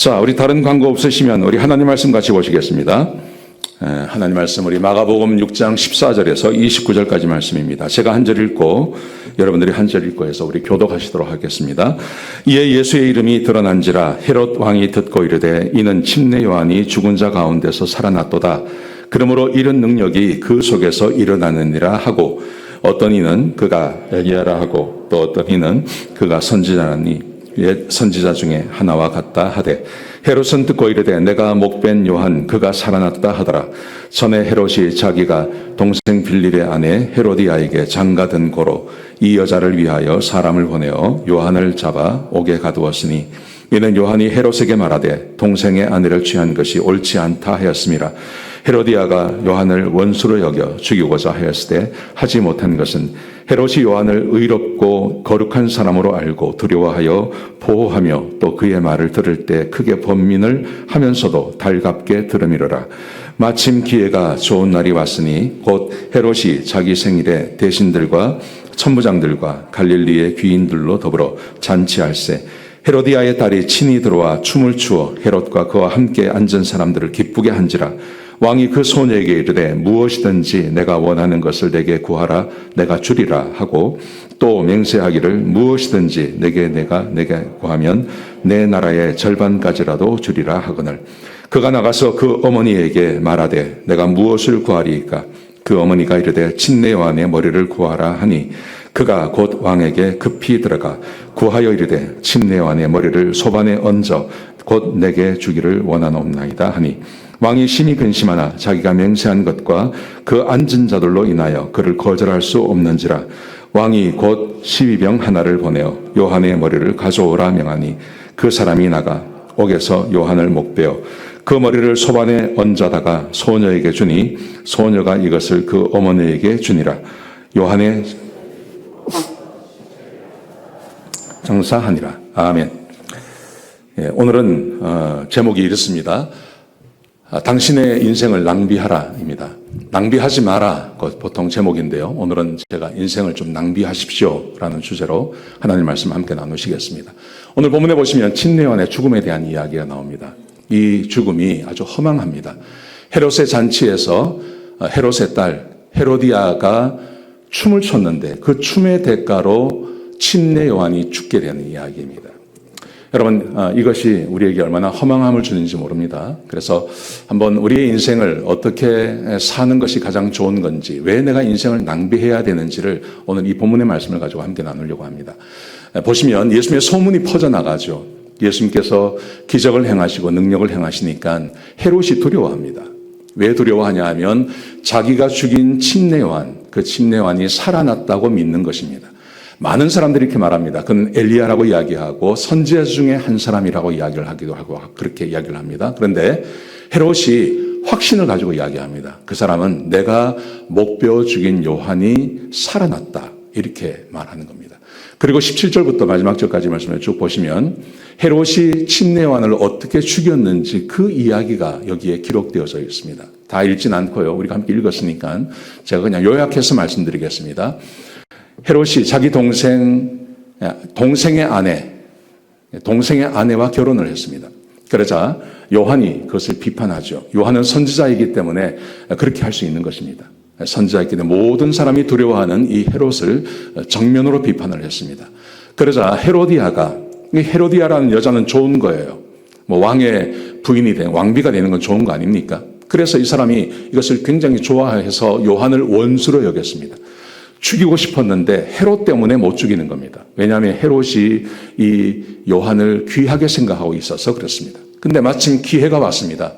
자, 우리 다른 광고 없으시면 우리 하나님 말씀 같이 보시겠습니다. 하나님 말씀 우리 마가복음 6장 14절에서 29절까지 말씀입니다. 제가 한 절 읽고 여러분들이 한 절 읽고 해서 우리 교독하시도록 하겠습니다. 이에 예수의 이름이 드러난지라 헤롯 왕이 듣고 이르되 이는 침례 요한이 죽은 자 가운데서 살아났도다. 그러므로 이런 능력이 그 속에서 일어나느니라 하고 어떤 이는 그가 엘리야라 하고 또 어떤 이는 그가 선지자니 옛 선지자 중에 하나와 같다 하되 헤롯은 듣고 이르되 내가 목벤 요한 그가 살아났다 하더라. 전에 헤롯이 자기가 동생 빌립의 아내 헤로디아에게 장가든 고로 이 여자를 위하여 사람을 보내어 요한을 잡아 옥에 가두었으니 이는 요한이 헤롯에게 말하되 동생의 아내를 취한 것이 옳지 않다 하였음이라. 헤로디아가 요한을 원수로 여겨 죽이고자 하였을 때 하지 못한 것은 헤롯이 요한을 의롭고 거룩한 사람으로 알고 두려워하여 보호하며 또 그의 말을 들을 때 크게 번민을 하면서도 달갑게 들음이러라. 마침 기회가 좋은 날이 왔으니 곧 헤롯이 자기 생일에 대신들과 천부장들과 갈릴리의 귀인들로 더불어 잔치할세 헤로디아의 딸이 친히 들어와 춤을 추어 헤롯과 그와 함께 앉은 사람들을 기쁘게 한지라. 왕이 그 소녀에게 이르되 무엇이든지 내가 원하는 것을 내게 구하라 내가 주리라 하고 또 맹세하기를 무엇이든지 내게 구하면 내 나라의 절반까지라도 주리라 하거늘 그가 나가서 그 어머니에게 말하되 내가 무엇을 구하리이까. 그 어머니가 이르되 침례 요한의 머리를 구하라 하니 그가 곧 왕에게 급히 들어가 구하여 이르되 침례 요한의 머리를 소반에 얹어 곧 내게 주기를 원하옵나이다 하니 왕이 심히 근심하나 자기가 맹세한 것과 그 앉은 자들로 인하여 그를 거절할 수 없는지라. 왕이 곧 12병 하나를 보내어 요한의 머리를 가져오라 명하니 그 사람이 나가 옥에서 요한을 목베어 그 머리를 소반에 얹어다가 소녀에게 주니 소녀가 이것을 그 어머니에게 주니라. 요한의 장사하니라. 아멘. 오늘은 제목이 이렇습니다. 당신의 인생을 낭비하라입니다. 낭비하지 마라. 보통 제목인데요. 오늘은 제가 인생을 좀 낭비하십시오 라는 주제로 하나님 말씀 함께 나누시겠습니다. 오늘 본문에 보시면 침례 요한의 죽음에 대한 이야기가 나옵니다. 이 죽음이 아주 허망합니다. 헤롯의 잔치에서 헤롯의 딸 헤로디아가 춤을 췄는데 그 춤의 대가로 침례 요한이 죽게 되는 이야기입니다. 여러분, 이것이 우리에게 얼마나 허망함을 주는지 모릅니다. 그래서 한번 우리의 인생을 어떻게 사는 것이 가장 좋은 건지, 왜 내가 인생을 낭비해야 되는지를 오늘 이 본문의 말씀을 가지고 함께 나누려고 합니다. 보시면 예수님의 소문이 퍼져나가죠. 예수님께서 기적을 행하시고 능력을 행하시니까 헤롯이 두려워합니다. 왜 두려워하냐 하면 자기가 죽인 침례 요한, 그 침례 요한이 살아났다고 믿는 것입니다. 많은 사람들이 이렇게 말합니다. 그는 엘리야라고 이야기하고 선지자 중에 한 사람이라고 이야기를 하기도 하고 그렇게 이야기를 합니다. 그런데 헤롯이 확신을 가지고 이야기합니다. 그 사람은 내가 목베어 죽인 요한이 살아났다. 이렇게 말하는 겁니다. 그리고 17절부터 마지막 절까지 말씀을 쭉 보시면 헤롯이 침례 요한을 어떻게 죽였는지 그 이야기가 여기에 기록되어져 있습니다. 다 읽진 않고요. 우리가 함께 읽었으니까 제가 그냥 요약해서 말씀드리겠습니다. 헤롯이 자기 동생의 아내와 결혼을 했습니다. 그러자 요한이 그것을 비판하죠. 요한은 선지자이기 때문에 그렇게 할 수 있는 것입니다. 선지자이기 때문에 모든 사람이 두려워하는 이 헤롯을 정면으로 비판을 했습니다. 그러자 헤로디아라는 여자는 좋은 거예요. 왕의 부인이 된 왕비가 되는 건 좋은 거 아닙니까? 그래서 이 사람이 이것을 굉장히 좋아해서 요한을 원수로 여겼습니다. 죽이고 싶었는데 헤롯 때문에 못 죽이는 겁니다. 왜냐하면 헤롯이 이 요한을 귀하게 생각하고 있어서 그렇습니다. 근데 마침 기회가 왔습니다.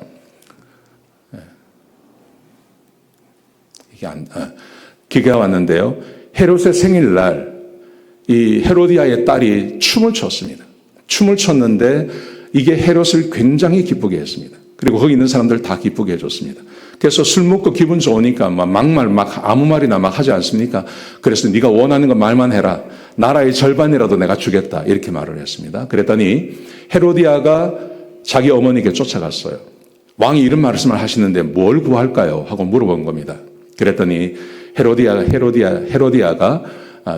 기회가 왔는데요. 헤롯의 생일날 이 헤로디아의 딸이 춤을 췄습니다. 춤을 췄는데 이게 헤롯을 굉장히 기쁘게 했습니다. 그리고 거기 있는 사람들 다 기쁘게 해줬습니다. 그래서 술 먹고 기분 좋으니까 막말 아무 말이나 막 하지 않습니까? 그래서 네가 원하는 거 말만 해라. 나라의 절반이라도 내가 주겠다. 이렇게 말을 했습니다. 그랬더니 헤로디아가 자기 어머니에게 쫓아갔어요. 왕이 이런 말씀을 하시는데 뭘 구할까요? 하고 물어본 겁니다. 그랬더니 헤로디아가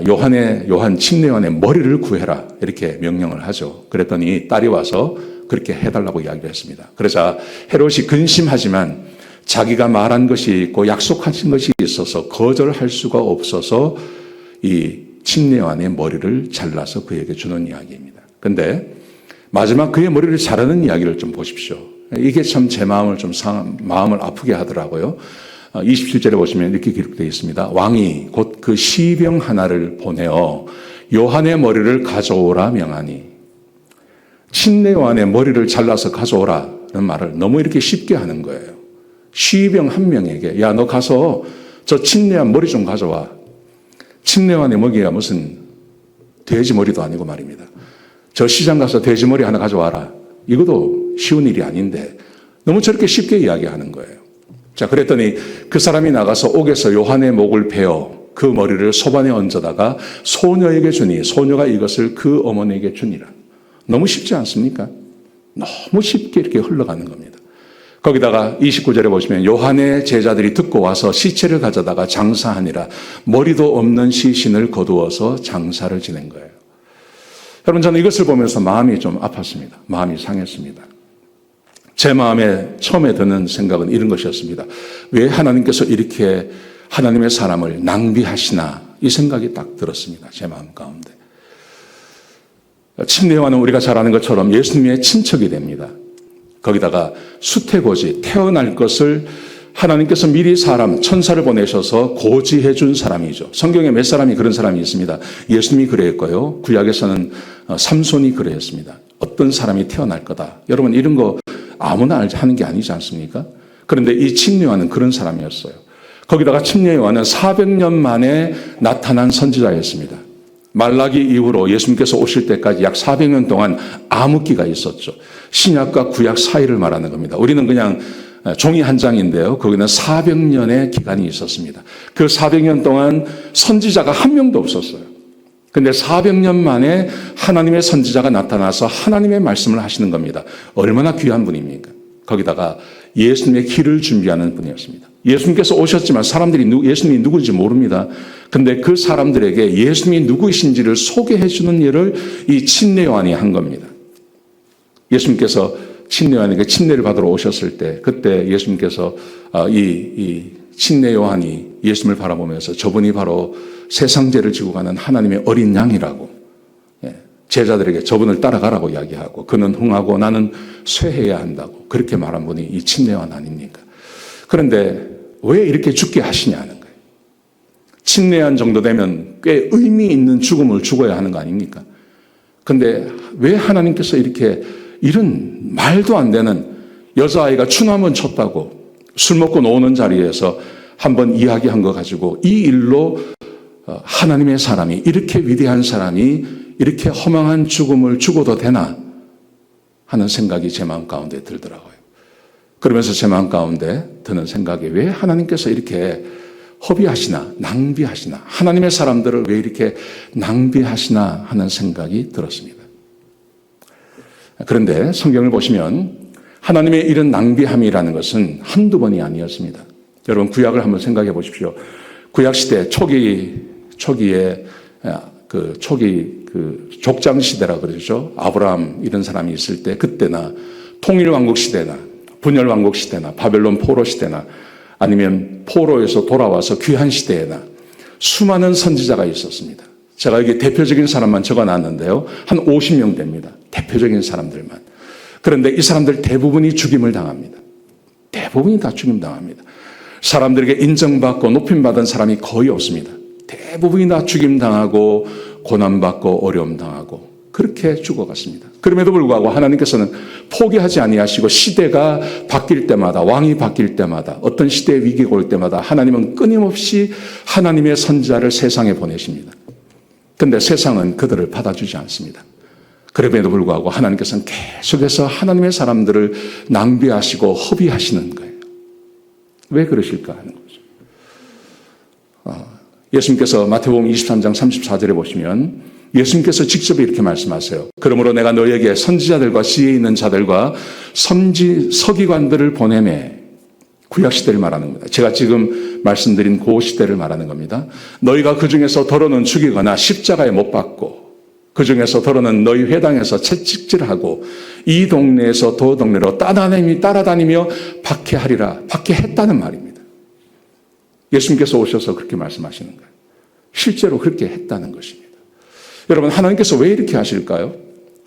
요한 침례 요한의 머리를 구해라. 이렇게 명령을 하죠. 그랬더니 딸이 와서 그렇게 해달라고 이야기를 했습니다. 그러자 헤롯이 근심하지만 자기가 말한 것이 있고 약속하신 것이 있어서 거절할 수가 없어서 이 침례요한의 머리를 잘라서 그에게 주는 이야기입니다. 근데 마지막 그의 머리를 자르는 이야기를 좀 보십시오. 이게 참 제 마음을 마음을 아프게 하더라고요. 27절에 보시면 이렇게 기록되어 있습니다. 왕이 곧 그 시병 하나를 보내어 요한의 머리를 가져오라 명하니, 침례 요한의 머리를 잘라서 가져오라는 말을 너무 이렇게 쉽게 하는 거예요. 시병 한 명에게, 야, 너 가서 저 침례 요한 머리 좀 가져와. 침례 요한의 머리가 무슨 돼지 머리도 아니고 말입니다. 저 시장 가서 돼지 머리 하나 가져와라. 이것도 쉬운 일이 아닌데 너무 저렇게 쉽게 이야기하는 거예요. 자, 그랬더니 그 사람이 나가서 옥에서 요한의 목을 베어 그 머리를 소반에 얹어다가 소녀에게 주니 소녀가 이것을 그 어머니에게 주니라. 너무 쉽지 않습니까? 너무 쉽게 이렇게 흘러가는 겁니다. 거기다가 29절에 보시면 요한의 제자들이 듣고 와서 시체를 가져다가 장사하니라. 머리도 없는 시신을 거두어서 장사를 지낸 거예요. 여러분, 저는 이것을 보면서 마음이 좀 아팠습니다. 마음이 상했습니다. 제 마음에 처음에 드는 생각은 이런 것이었습니다. 왜 하나님께서 이렇게 하나님의 사람을 낭비하시나, 이 생각이 딱 들었습니다. 제 마음 가운데. 침례 요한은 우리가 잘 아는 것처럼 예수님의 친척이 됩니다. 거기다가 수태고지, 태어날 것을 하나님께서 미리 천사를 보내셔서 고지해 준 사람이죠. 성경에 몇 사람이 그런 사람이 있습니다. 예수님이 그랬고요. 구약에서는 삼손이 그랬습니다. 어떤 사람이 태어날 거다. 여러분, 이런 거 아무나 하는 게 아니지 않습니까? 그런데 이 침례 요한은 그런 사람이었어요. 거기다가 침례 요한은 400년 만에 나타난 선지자였습니다. 말라기 이후로 예수님께서 오실 때까지 약 400년 동안 암흑기가 있었죠. 신약과 구약 사이를 말하는 겁니다. 우리는 그냥 종이 한 장인데요. 거기는 400년의 기간이 있었습니다. 그 400년 동안 선지자가 한 명도 없었어요. 근데 400년 만에 하나님의 선지자가 나타나서 하나님의 말씀을 하시는 겁니다. 얼마나 귀한 분입니까? 거기다가 예수님의 길을 준비하는 분이었습니다. 예수님께서 오셨지만 사람들이 예수님이 누구인지 모릅니다. 근데 그 사람들에게 예수님이 누구이신지를 소개해 주는 일을 이 침례 요한이 한 겁니다. 예수님께서 침례 요한에게 침례를 받으러 오셨을 때, 그때 예수님께서 이 침례 요한이 예수님을 바라보면서 저분이 바로 세상 죄를 지고 가는 하나님의 어린 양이라고, 제자들에게 저분을 따라가라고 이야기하고, 그는 흥하고 나는 쇠해야 한다고 그렇게 말한 분이 이 침례 요한 아닙니까? 그런데 왜 이렇게 죽게 하시냐는 거예요. 침례 요한 정도 되면 꽤 의미 있는 죽음을 죽어야 하는 거 아닙니까? 그런데 왜 하나님께서 이렇게 이런 말도 안 되는, 여자아이가 춤 한번 췄다고 술 먹고 노는 자리에서 한번 이야기한 거 가지고 이 일로 하나님의 사람이, 이렇게 위대한 사람이 이렇게 허망한 죽음을 죽어도 되나 하는 생각이 제 마음 가운데 들더라고요. 그러면서 제 마음 가운데 드는 생각이, 왜 하나님께서 이렇게 허비하시나, 낭비하시나, 하나님의 사람들을 왜 이렇게 낭비하시나 하는 생각이 들었습니다. 그런데 성경을 보시면 하나님의 이런 낭비함이라는 것은 한두 번이 아니었습니다. 여러분, 구약을 한번 생각해 보십시오. 구약시대 초기에 족장 시대라 그러죠. 아브라함 이런 사람이 있을 때, 그때나 통일왕국 시대나 분열왕국 시대나 바벨론 포로 시대나 아니면 포로에서 돌아와서 귀한 시대에나 수많은 선지자가 있었습니다. 제가 여기 대표적인 사람만 적어놨는데요. 한 50명 됩니다. 대표적인 사람들만. 그런데 이 사람들 대부분이 죽임을 당합니다. 대부분이 다 죽임당합니다. 사람들에게 인정받고 높임받은 사람이 거의 없습니다. 대부분이 다 죽임당하고 고난받고 어려움당하고 그렇게 죽어갔습니다. 그럼에도 불구하고 하나님께서는 포기하지 아니하시고, 시대가 바뀔 때마다, 왕이 바뀔 때마다, 어떤 시대의 위기가 올 때마다 하나님은 끊임없이 하나님의 선지자를 세상에 보내십니다. 그런데 세상은 그들을 받아주지 않습니다. 그럼에도 불구하고 하나님께서는 계속해서 하나님의 사람들을 낭비하시고 허비하시는 거예요. 왜 그러실까 하는 거죠. 예수님께서 마태복음 23장 34절에 보시면 예수님께서 직접 이렇게 말씀하세요. 그러므로 내가 너에게 선지자들과 지혜 있는 자들과 서기관들을 보내매. 구약시대를 말하는 겁니다. 제가 지금 말씀드린 그 시대를 말하는 겁니다. 너희가 그 중에서 더러는 죽이거나 십자가에 못 박고 그 중에서 더러는 너희 회당에서 채찍질하고 이 동네에서 저 동네로 따라다니며 박해하리라. 박해했다는 말입니다. 예수님께서 오셔서 그렇게 말씀하시는 거예요. 실제로 그렇게 했다는 것입니다. 여러분, 하나님께서 왜 이렇게 하실까요?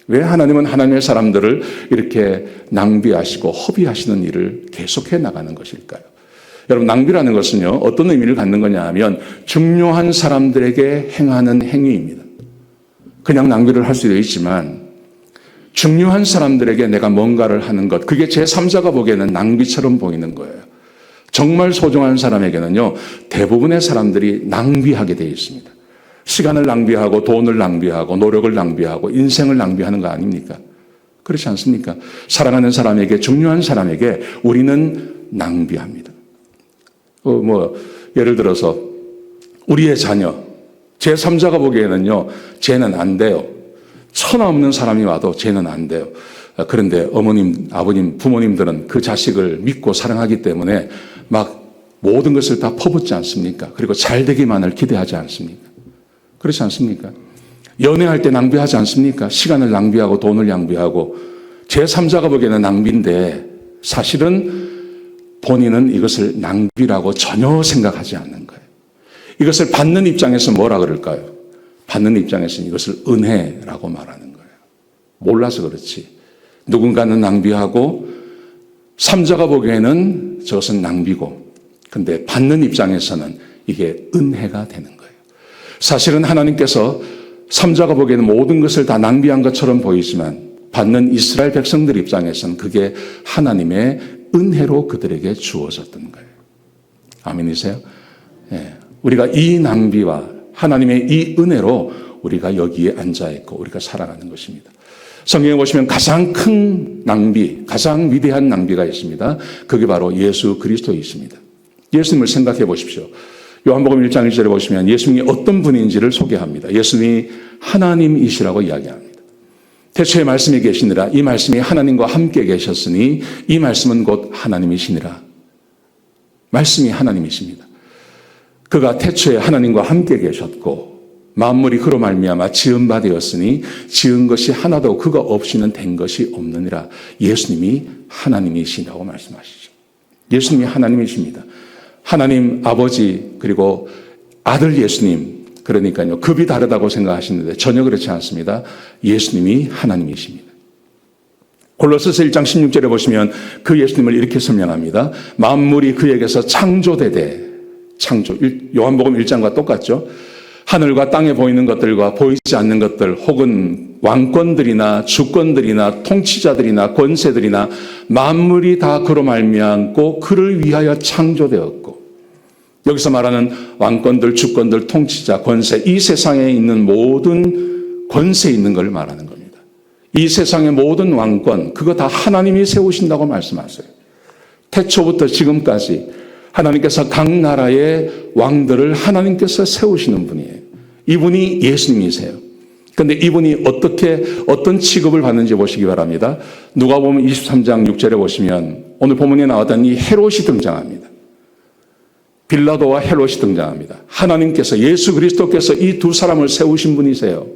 왜 하나님은 하나님의 사람들을 이렇게 낭비하시고 허비하시는 일을 계속해 나가는 것일까요? 여러분, 낭비라는 것은요, 어떤 의미를 갖는 거냐 하면 중요한 사람들에게 행하는 행위입니다. 그냥 낭비를 할 수도 있지만 중요한 사람들에게 내가 뭔가를 하는 것, 그게 제3자가 보기에는 낭비처럼 보이는 거예요. 정말 소중한 사람에게는요, 대부분의 사람들이 낭비하게 되어 있습니다. 시간을 낭비하고 돈을 낭비하고 노력을 낭비하고 인생을 낭비하는 거 아닙니까? 그렇지 않습니까? 사랑하는 사람에게, 중요한 사람에게 우리는 낭비합니다. 예를 들어서 우리의 자녀, 제3자가 보기에는요, 쟤는 안 돼요. 천하 없는 사람이 와도 쟤는 안 돼요. 그런데 어머님, 아버님, 부모님들은 그 자식을 믿고 사랑하기 때문에 막 모든 것을 다 퍼붓지 않습니까? 그리고 잘 되기만을 기대하지 않습니까? 그렇지 않습니까? 연애할 때 낭비하지 않습니까? 시간을 낭비하고 돈을 낭비하고 제3자가 보기에는 낭비인데 사실은 본인은 이것을 낭비라고 전혀 생각하지 않는 거예요. 이것을 받는 입장에서 뭐라 그럴까요? 받는 입장에서는 이것을 은혜라고 말하는 거예요. 몰라서 그렇지. 누군가는 낭비하고 3자가 보기에는 저것은 낭비고, 근데 받는 입장에서는 이게 은혜가 되는 거예요. 사실은 하나님께서 3자가 보기에는 모든 것을 다 낭비한 것처럼 보이지만 받는 이스라엘 백성들 입장에서는 그게 하나님의 은혜로 그들에게 주어졌던 거예요. 아멘이세요? 예. 우리가 이 낭비와 하나님의 이 은혜로 우리가 여기에 앉아있고 우리가 살아가는 것입니다. 성경에 보시면 가장 큰 낭비, 가장 위대한 낭비가 있습니다. 그게 바로 예수 그리스도이십니다. 예수님을 생각해 보십시오. 요한복음 1장 1절에 보시면 예수님이 어떤 분인지를 소개합니다. 예수님이 하나님이시라고 이야기합니다. 태초에 말씀이 계시니라. 이 말씀이 하나님과 함께 계셨으니 이 말씀은 곧 하나님이시니라. 말씀이 하나님이십니다. 그가 태초에 하나님과 함께 계셨고 만물이 그로 말미암아 지은 바 되었으니 지은 것이 하나도 그가 없이는 된 것이 없느니라. 예수님이 하나님이시라고 말씀하시죠. 예수님이 하나님이십니다. 하나님 아버지 그리고 아들 예수님, 그러니까요, 급이 다르다고 생각하시는데 전혀 그렇지 않습니다. 예수님이 하나님이십니다. 골로새서 1장 16절에 보시면 그 예수님을 이렇게 설명합니다. 만물이 그에게서 창조되되, 요한복음 1장과 똑같죠. 하늘과 땅에 보이는 것들과 보이지 않는 것들, 혹은 왕권들이나 주권들이나 통치자들이나 권세들이나 만물이 다 그로 말미암고 그를 위하여 창조되었고, 여기서 말하는 왕권들, 주권들, 통치자, 권세, 이 세상에 있는 모든 권세 있는 걸 말하는 겁니다. 이 세상의 모든 왕권, 그거 다 하나님이 세우신다고 말씀하세요. 태초부터 지금까지 하나님께서 각 나라의 왕들을 하나님께서 세우시는 분이에요. 이분이 예수님이세요. 그런데 이분이 어떤 취급을 받는지 보시기 바랍니다. 누가복음 23장 6절에 보시면 오늘 본문에 나왔던 이 헤롯이 등장합니다. 빌라도와 헤롯이 등장합니다. 하나님께서, 예수 그리스도께서 이 두 사람을 세우신 분이세요.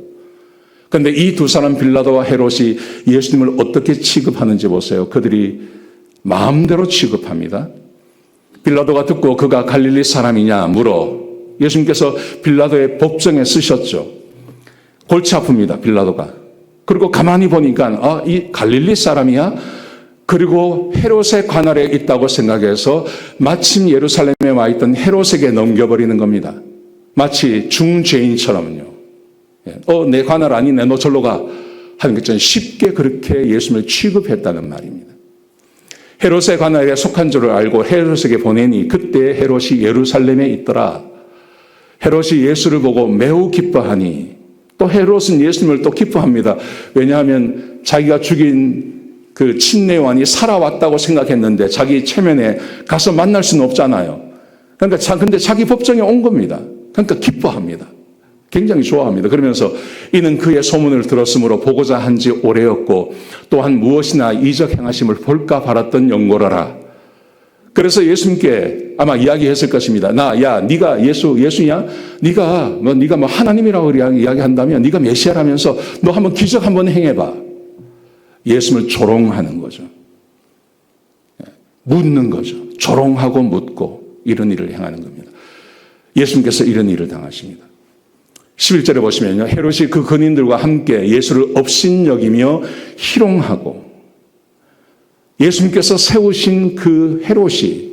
그런데 이 두 사람 빌라도와 헤롯이 예수님을 어떻게 취급하는지 보세요. 그들이 마음대로 취급합니다. 빌라도가 듣고 그가 갈릴리 사람이냐 물어. 예수님께서 빌라도의 법정에 쓰셨죠. 골치 아픕니다, 빌라도가. 그리고 가만히 보니까 이 갈릴리 사람이야? 그리고 헤롯의 관할에 있다고 생각해서 마침 예루살렘에 와 있던 헤롯에게 넘겨버리는 겁니다. 마치 중죄인처럼요. 내 관할 아니네, 너 절로 가 하는 것처럼 쉽게 그렇게 예수님을 취급했다는 말입니다. 헤롯의 관할에 속한 줄을 알고 헤롯에게 보내니 그때 헤롯이 예루살렘에 있더라. 헤롯이 예수를 보고 매우 기뻐하니, 또 헤롯은 예수님을 또 기뻐합니다. 왜냐하면 자기가 죽인 그 친내왕이 살아왔다고 생각했는데 자기 체면에 가서 만날 수는 없잖아요. 그러니까 근데 자기 법정에 온 겁니다. 그러니까 기뻐합니다. 굉장히 좋아합니다. 그러면서 이는 그의 소문을 들었으므로 보고자 한 지 오래였고 또한 무엇이나 이적 행하심을 볼까 바랐던 영고라라. 그래서 예수님께 아마 이야기했을 것입니다. 네가 예수냐? 네가 뭐 하나님이라고 이야기한다면 네가 메시아라면서 너 한번 기적 한번 행해봐. 예수님을 조롱하는 거죠. 묻는 거죠. 조롱하고 묻고 이런 일을 행하는 겁니다. 예수님께서 이런 일을 당하십니다. 11절에 보시면요. 헤롯이 그 근인들과 함께 예수를 업신여기며 희롱하고 예수님께서 세우신 그 헤롯이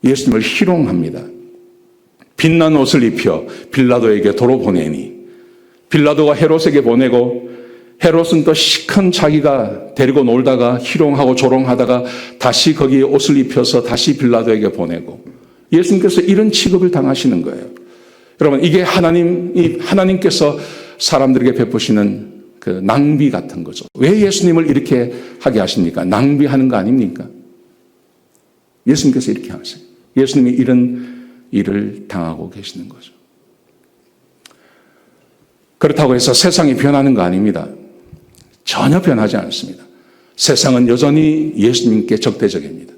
예수님을 희롱합니다. 빛난 옷을 입혀 빌라도에게 도로 보내니 빌라도가 헤롯에게 보내고 헤롯은 또 시큰 자기가 데리고 놀다가 희롱하고 조롱하다가 다시 거기에 옷을 입혀서 다시 빌라도에게 보내고 예수님께서 이런 취급을 당하시는 거예요. 여러분, 이게 하나님께서 사람들에게 베푸시는 그 낭비 같은 거죠. 왜 예수님을 이렇게 하게 하십니까? 낭비하는 거 아닙니까? 예수님께서 이렇게 하세요. 예수님이 이런 일을 당하고 계시는 거죠. 그렇다고 해서 세상이 변하는 거 아닙니다. 전혀 변하지 않습니다. 세상은 여전히 예수님께 적대적입니다.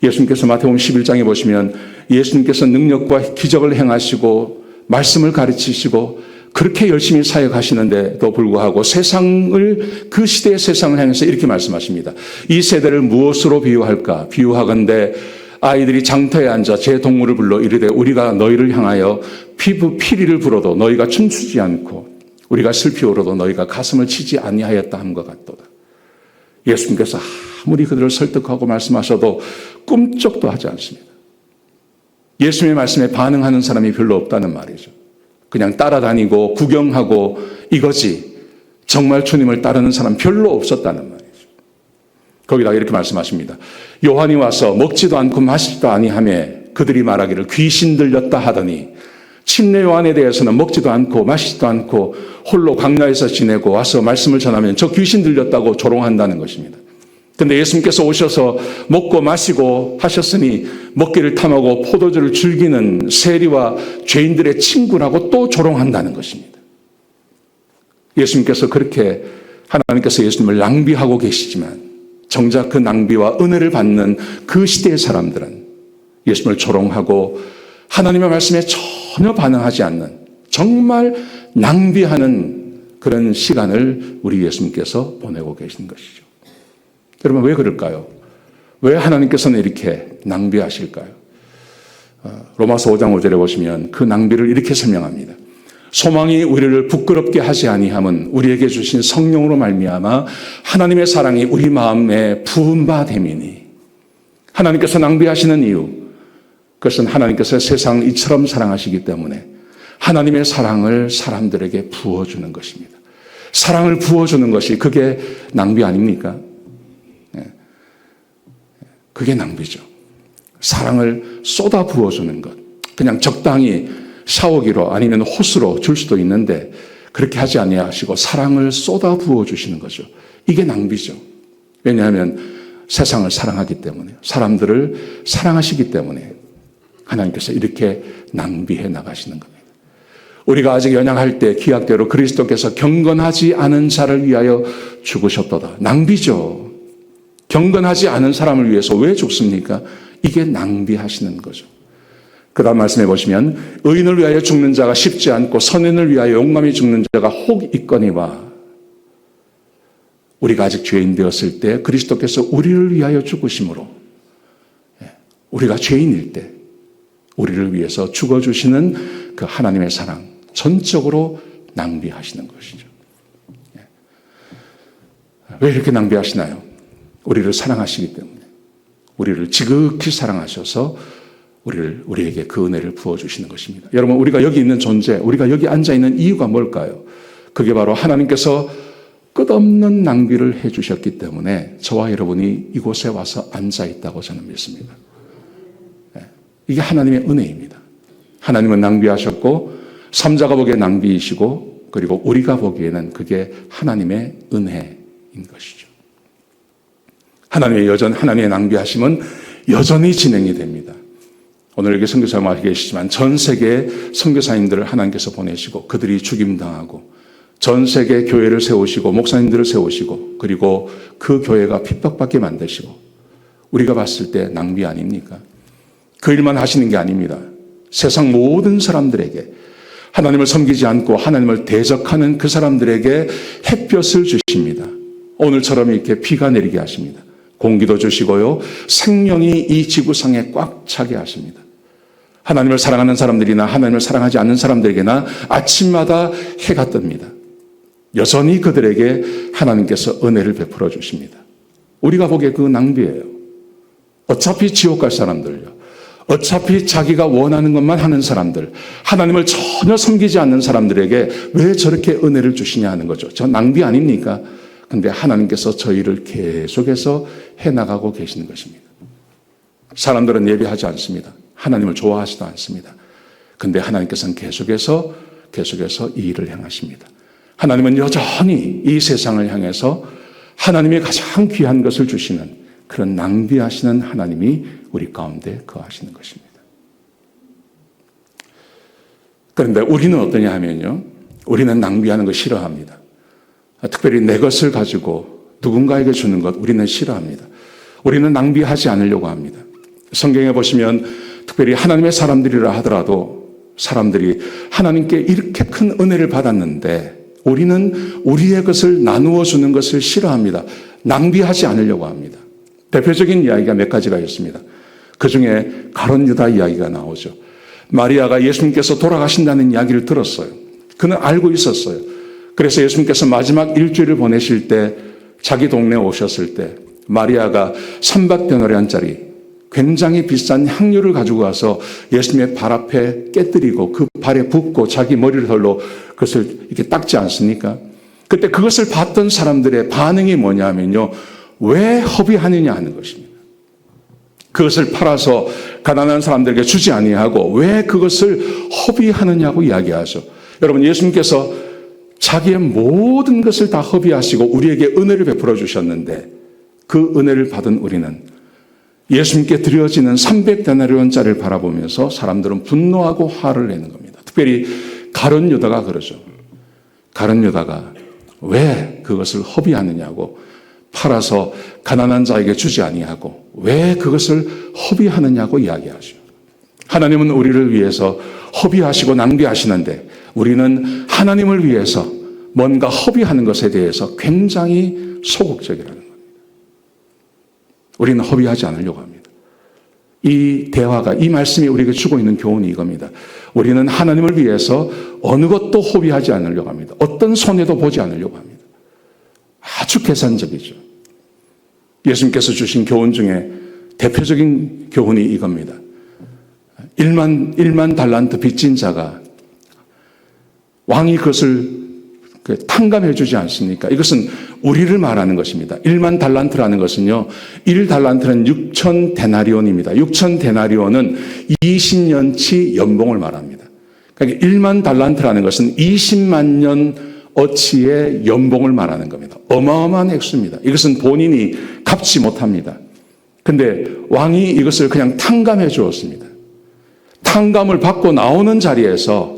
예수님께서 마태복음 11장에 보시면 예수님께서 능력과 기적을 행하시고 말씀을 가르치시고 그렇게 열심히 사역하시는데도 불구하고 그 시대의 세상을 향해서 이렇게 말씀하십니다. 이 세대를 무엇으로 비유할까? 비유하건대 아이들이 장터에 앉아 제 동물을 불러 이르되 우리가 너희를 향하여 피리를 불어도 너희가 춤추지 않고 우리가 슬피 울어도 너희가 가슴을 치지 아니하였다 함과 같도다. 예수님께서 아무리 그들을 설득하고 말씀하셔도 꿈쩍도 하지 않습니다. 예수님의 말씀에 반응하는 사람이 별로 없다는 말이죠. 그냥 따라다니고 구경하고 이거지 정말 주님을 따르는 사람 별로 없었다는 말이죠. 거기다가 이렇게 말씀하십니다. 요한이 와서 먹지도 않고 마시지도 아니하며 그들이 말하기를 귀신 들렸다 하더니 침례 요한에 대해서는 먹지도 않고 마시지도 않고 홀로 광야에서 지내고 와서 말씀을 전하면 저 귀신 들렸다고 조롱한다는 것입니다. 근데 예수님께서 오셔서 먹고 마시고 하셨으니 먹기를 탐하고 포도주를 즐기는 세리와 죄인들의 친구라고 또 조롱한다는 것입니다. 예수님께서 그렇게 하나님께서 예수님을 낭비하고 계시지만 정작 그 낭비와 은혜를 받는 그 시대의 사람들은 예수님을 조롱하고 하나님의 말씀에 전혀 반응하지 않는 정말 낭비하는 그런 시간을 우리 예수님께서 보내고 계신 것이죠. 여러분, 왜 그럴까요? 왜 하나님께서는 이렇게 낭비하실까요? 로마서 5장 5절에 보시면 그 낭비를 이렇게 설명합니다. 소망이 우리를 부끄럽게 하지 아니함은 우리에게 주신 성령으로 말미암아 하나님의 사랑이 우리 마음에 부은 바 됨이니. 하나님께서 낭비하시는 이유, 그것은 하나님께서 세상을 이처럼 사랑하시기 때문에 하나님의 사랑을 사람들에게 부어주는 것입니다. 사랑을 부어주는 것이 그게 낭비 아닙니까? 그게 낭비죠. 사랑을 쏟아 부어주는 것. 그냥 적당히 샤워기로 아니면 호스로 줄 수도 있는데 그렇게 하지 아니하시고 사랑을 쏟아 부어주시는 거죠. 이게 낭비죠. 왜냐하면 세상을 사랑하기 때문에, 사람들을 사랑하시기 때문에 하나님께서 이렇게 낭비해 나가시는 겁니다. 우리가 아직 연약할 때 기약대로 그리스도께서 경건하지 않은 자를 위하여 죽으셨도다. 낭비죠. 경건하지 않은 사람을 위해서 왜 죽습니까? 이게 낭비하시는 거죠. 그 다음 말씀해 보시면 의인을 위하여 죽는 자가 쉽지 않고 선인을 위하여 용감히 죽는 자가 혹 있거니와. 우리가 아직 죄인 되었을 때 그리스도께서 우리를 위하여 죽으심으로 우리가 죄인일 때 우리를 위해서 죽어주시는 그 하나님의 사랑 전적으로 낭비하시는 것이죠. 왜 이렇게 낭비하시나요? 우리를 사랑하시기 때문에, 우리를 지극히 사랑하셔서 우리에게 그 은혜를 부어주시는 것입니다. 여러분, 우리가 여기 있는 존재, 우리가 여기 앉아있는 이유가 뭘까요? 그게 바로 하나님께서 끝없는 낭비를 해주셨기 때문에 저와 여러분이 이곳에 와서 앉아있다고 저는 믿습니다. 이게 하나님의 은혜입니다. 하나님은 낭비하셨고 삼자가 보기에 낭비이시고 그리고 우리가 보기에는 그게 하나님의 은혜인 것이죠. 하나님의 낭비하심은 여전히 진행이 됩니다. 오늘 여기 선교사님이 계시지만 전 세계 선교사님들을 하나님께서 보내시고 그들이 죽임당하고 전 세계 교회를 세우시고 목사님들을 세우시고 그리고 그 교회가 핍박받게 만드시고 우리가 봤을 때 낭비 아닙니까? 그 일만 하시는 게 아닙니다. 세상 모든 사람들에게, 하나님을 섬기지 않고 하나님을 대적하는 그 사람들에게 햇볕을 주십니다. 오늘처럼 이렇게 비가 내리게 하십니다. 공기도 주시고요, 생명이 이 지구상에 꽉 차게 하십니다. 하나님을 사랑하는 사람들이나 하나님을 사랑하지 않는 사람들에게나 아침마다 해가 뜹니다. 여전히 그들에게 하나님께서 은혜를 베풀어 주십니다. 우리가 보기에 그 낭비예요. 어차피 지옥 갈 사람들요, 어차피 자기가 원하는 것만 하는 사람들, 하나님을 전혀 섬기지 않는 사람들에게 왜 저렇게 은혜를 주시냐 하는 거죠. 저 낭비 아닙니까? 근데 하나님께서 저희를 계속해서 해나가고 계시는 것입니다. 사람들은 예배하지 않습니다. 하나님을 좋아하지도 않습니다. 근데 하나님께서는 계속해서 이 일을 행하십니다. 하나님은 여전히 이 세상을 향해서 하나님의 가장 귀한 것을 주시는 그런 낭비하시는 하나님이 우리 가운데 거하시는 것입니다. 그런데 우리는 어떠냐 하면요, 우리는 낭비하는 거 싫어합니다. 특별히 내 것을 가지고 누군가에게 주는 것 우리는 싫어합니다. 우리는 낭비하지 않으려고 합니다. 성경에 보시면 특별히 하나님의 사람들이라 하더라도 사람들이 하나님께 이렇게 큰 은혜를 받았는데 우리는 우리의 것을 나누어 주는 것을 싫어합니다. 낭비하지 않으려고 합니다. 대표적인 이야기가 몇 가지가 있습니다. 그 중에 가룟 유다 이야기가 나오죠. 마리아가 예수님께서 돌아가신다는 이야기를 들었어요. 그는 알고 있었어요. 그래서 예수님께서 마지막 일주일을 보내실 때 자기 동네에 오셨을 때 마리아가 300데나리온짜리 굉장히 비싼 향료를 가지고 가서 예수님의 발 앞에 깨뜨리고 그 발에 붓고 자기 머리를 털로 그것을 이렇게 닦지 않습니까? 그때 그것을 봤던 사람들의 반응이 뭐냐면요, 왜 허비하느냐 하는 것입니다. 그것을 팔아서 가난한 사람들에게 주지 아니하고 왜 그것을 허비하느냐고 이야기하죠. 여러분, 예수님께서 자기의 모든 것을 다 허비하시고 우리에게 은혜를 베풀어 주셨는데 그 은혜를 받은 우리는 예수님께 드려지는 300데나리온짜리를 바라보면서 사람들은 분노하고 화를 내는 겁니다. 특별히 가룟 유다가 그러죠. 가룟 유다가 왜 그것을 허비하느냐고, 팔아서 가난한 자에게 주지 아니하고 왜 그것을 허비하느냐고 이야기하죠. 하나님은 우리를 위해서 허비하시고 낭비하시는데 우리는 하나님을 위해서 뭔가 허비하는 것에 대해서 굉장히 소극적이라는 겁니다. 우리는 허비하지 않으려고 합니다. 이 대화가, 이 말씀이 우리에게 주고 있는 교훈이 이겁니다. 우리는 하나님을 위해서 어느 것도 허비하지 않으려고 합니다. 어떤 손해도 보지 않으려고 합니다. 아주 계산적이죠. 예수님께서 주신 교훈 중에 대표적인 교훈이 이겁니다. 1만 달란트 빚진 자가 왕이 그것을 탕감해 주지 않습니까? 이것은 우리를 말하는 것입니다. 1만 달란트라는 것은요, 1달란트는 6천 데나리온입니다. 6천 데나리온은 20년치 연봉을 말합니다. 그러니까 1만 달란트라는 것은 20만 년 어치의 연봉을 말하는 겁니다. 어마어마한 액수입니다. 이것은 본인이 갚지 못합니다. 근데 왕이 이것을 그냥 탕감해 주었습니다. 탕감을 받고 나오는 자리에서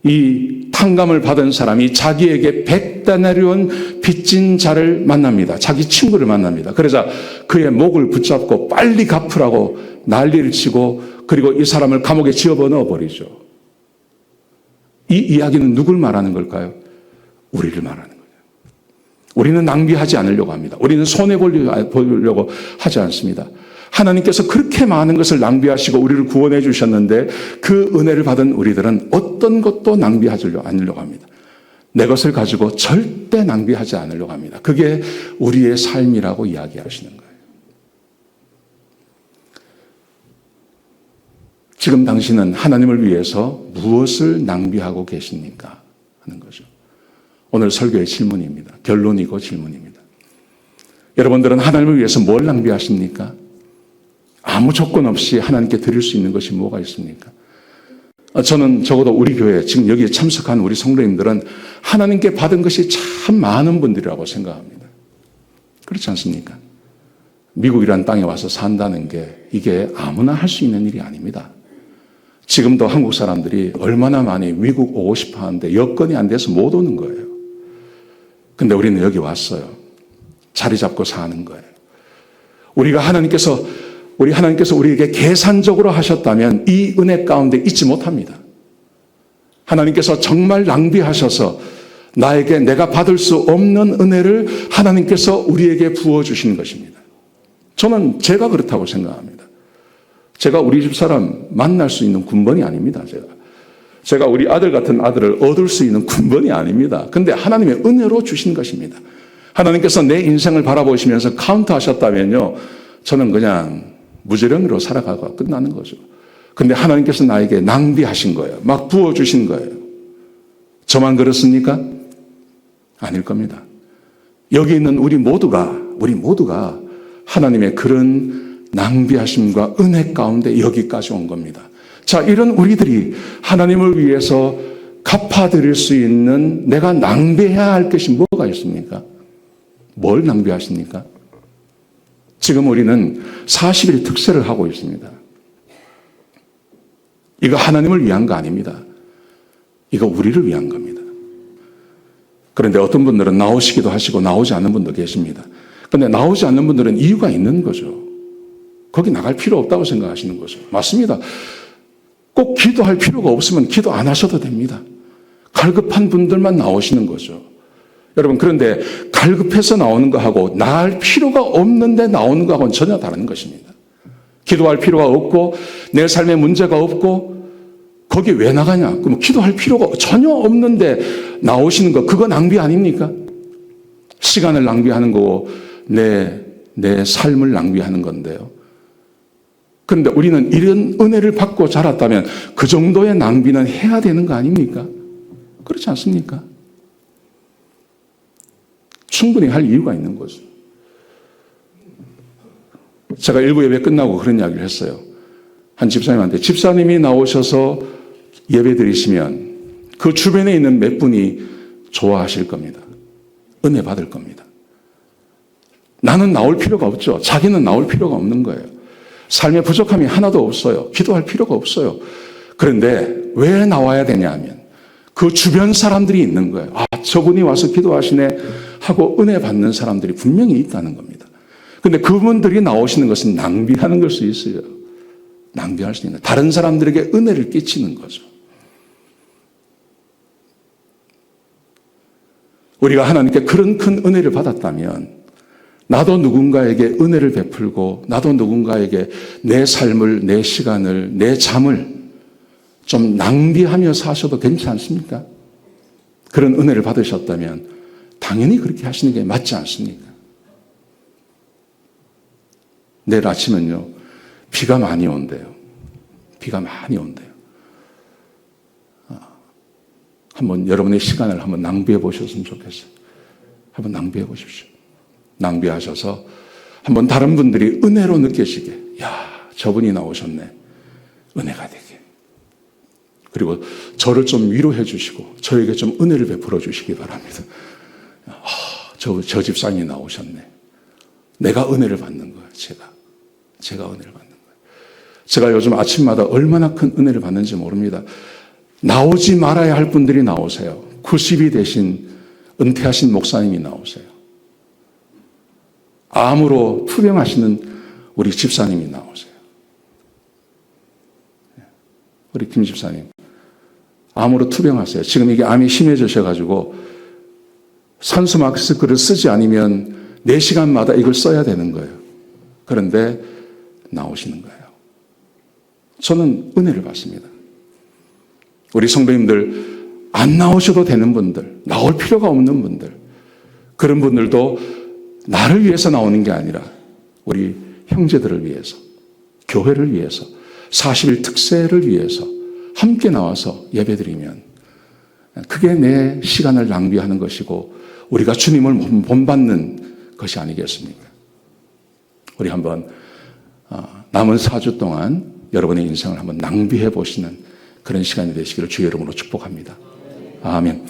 이 탕감을 받은 사람이 자기에게 100데나리온 빚진 자를 만납니다. 자기 친구를 만납니다. 그러자 그의 목을 붙잡고 빨리 갚으라고 난리를 치고 그리고 이 사람을 감옥에 집어넣어 버리죠. 이 이야기는 누굴 말하는 걸까요? 우리를 말하는 거예요. 우리는 낭비하지 않으려고 합니다. 우리는 손해보려고 하지 않습니다. 하나님께서 그렇게 많은 것을 낭비하시고 우리를 구원해 주셨는데 그 은혜를 받은 우리들은 어떤 것도 낭비하지 않으려고 합니다. 내 것을 가지고 절대 낭비하지 않으려고 합니다. 그게 우리의 삶이라고 이야기하시는 거예요. 지금 당신은 하나님을 위해서 무엇을 낭비하고 계십니까? 하는 거죠. 오늘 설교의 질문입니다. 결론이고 질문입니다. 여러분들은 하나님을 위해서 뭘 낭비하십니까? 아무 조건 없이 하나님께 드릴 수 있는 것이 뭐가 있습니까? 저는 적어도 우리 교회, 지금 여기에 참석한 우리 성도님들은 하나님께 받은 것이 참 많은 분들이라고 생각합니다. 그렇지 않습니까? 미국이라는 땅에 와서 산다는 게 이게 아무나 할 수 있는 일이 아닙니다. 지금도 한국 사람들이 얼마나 많이 미국 오고 싶어 하는데 여건이 안 돼서 못 오는 거예요. 근데 우리는 여기 왔어요. 자리 잡고 사는 거예요. 우리 하나님께서 우리에게 계산적으로 하셨다면 이 은혜 가운데 있지 못합니다. 하나님께서 정말 낭비하셔서 내가 받을 수 없는 은혜를 하나님께서 우리에게 부어주신 것입니다. 저는 제가 그렇다고 생각합니다. 제가 우리 집 사람 만날 수 있는 군번이 아닙니다. 제가 우리 아들 같은 아들을 얻을 수 있는 군번이 아닙니다. 근데 하나님의 은혜로 주신 것입니다. 하나님께서 내 인생을 바라보시면서 카운트하셨다면요, 저는 그냥 무지렁이로 살아가고 끝나는 거죠. 근데 하나님께서 나에게 낭비하신 거예요. 막 부어주신 거예요. 저만 그렇습니까? 아닐 겁니다. 여기 있는 우리 모두가 하나님의 그런 낭비하심과 은혜 가운데 여기까지 온 겁니다. 자, 이런 우리들이 하나님을 위해서 갚아드릴 수 있는 내가 낭비해야 할 것이 뭐가 있습니까? 뭘 낭비하십니까? 지금 우리는 40일 특세를 하고 있습니다. 이거 하나님을 위한 거 아닙니다. 이거 우리를 위한 겁니다. 그런데 어떤 분들은 나오시기도 하시고 나오지 않는 분도 계십니다. 그런데 나오지 않는 분들은 이유가 있는 거죠. 거기 나갈 필요 없다고 생각하시는 거죠. 맞습니다. 꼭 기도할 필요가 없으면 기도 안 하셔도 됩니다. 갈급한 분들만 나오시는 거죠. 여러분, 그런데 갈급해서 나오는 거하고 나갈 필요가 없는데 나오는 거하고는 전혀 다른 것입니다. 기도할 필요가 없고 내 삶에 문제가 없고 거기 왜 나가냐? 그럼 기도할 필요가 전혀 없는데 나오시는 거, 그거 낭비 아닙니까? 시간을 낭비하는 거고 내 삶을 낭비하는 건데요. 그런데 우리는 이런 은혜를 받고 자랐다면 그 정도의 낭비는 해야 되는 거 아닙니까? 그렇지 않습니까? 충분히 할 이유가 있는 거죠. 제가 일부 예배 끝나고 그런 이야기를 했어요. 한 집사님한테 집사님이 나오셔서 예배 드리시면 그 주변에 있는 몇 분이 좋아하실 겁니다. 은혜 받을 겁니다. 나는 나올 필요가 없죠. 자기는 나올 필요가 없는 거예요. 삶에 부족함이 하나도 없어요. 기도할 필요가 없어요. 그런데 왜 나와야 되냐 하면 그 주변 사람들이 있는 거예요. 아, 저분이 와서 기도하시네 하고 은혜 받는 사람들이 분명히 있다는 겁니다. 그런데 그분들이 나오시는 것은 낭비하는 걸 수 있어요. 낭비할 수 있는, 다른 사람들에게 은혜를 끼치는 거죠. 우리가 하나님께 그런 큰 은혜를 받았다면 나도 누군가에게 은혜를 베풀고 나도 누군가에게 내 삶을, 내 시간을, 내 잠을 좀 낭비하며 사셔도 괜찮습니까? 그런 은혜를 받으셨다면 당연히 그렇게 하시는 게 맞지 않습니까? 내일 아침은요, 비가 많이 온대요. 비가 많이 온대요. 한번 여러분의 시간을 한번 낭비해 보셨으면 좋겠어요. 한번 낭비해 보십시오. 낭비하셔서 한번 다른 분들이 은혜로 느껴지게, 야, 저분이 나오셨네. 은혜가 되게. 그리고 저를 좀 위로해 주시고 저에게 좀 은혜를 베풀어 주시기 바랍니다. 저 집사님이 나오셨네. 내가 은혜를 받는 거예요. 제가 은혜를 받는 거예요. 제가 요즘 아침마다 얼마나 큰 은혜를 받는지 모릅니다. 나오지 말아야 할 분들이 나오세요. 90이 되신 은퇴하신 목사님이 나오세요. 암으로 투병하시는 우리 집사님이 나오세요. 우리 김 집사님. 암으로 투병하세요. 지금 이게 암이 심해지셔가지고 산소 마스크를 쓰지 않으면 4시간마다 이걸 써야 되는 거예요. 그런데 나오시는 거예요. 저는 은혜를 받습니다. 우리 성도님들, 안 나오셔도 되는 분들, 나올 필요가 없는 분들, 그런 분들도 나를 위해서 나오는 게 아니라 우리 형제들을 위해서, 교회를 위해서, 40일 특세를 위해서 함께 나와서 예배드리면 그게 내 시간을 낭비하는 것이고 우리가 주님을 본받는 것이 아니겠습니까? 우리 한번 남은 4주 동안 여러분의 인생을 한번 낭비해 보시는 그런 시간이 되시기를 주의 이름으로 축복합니다. 아멘.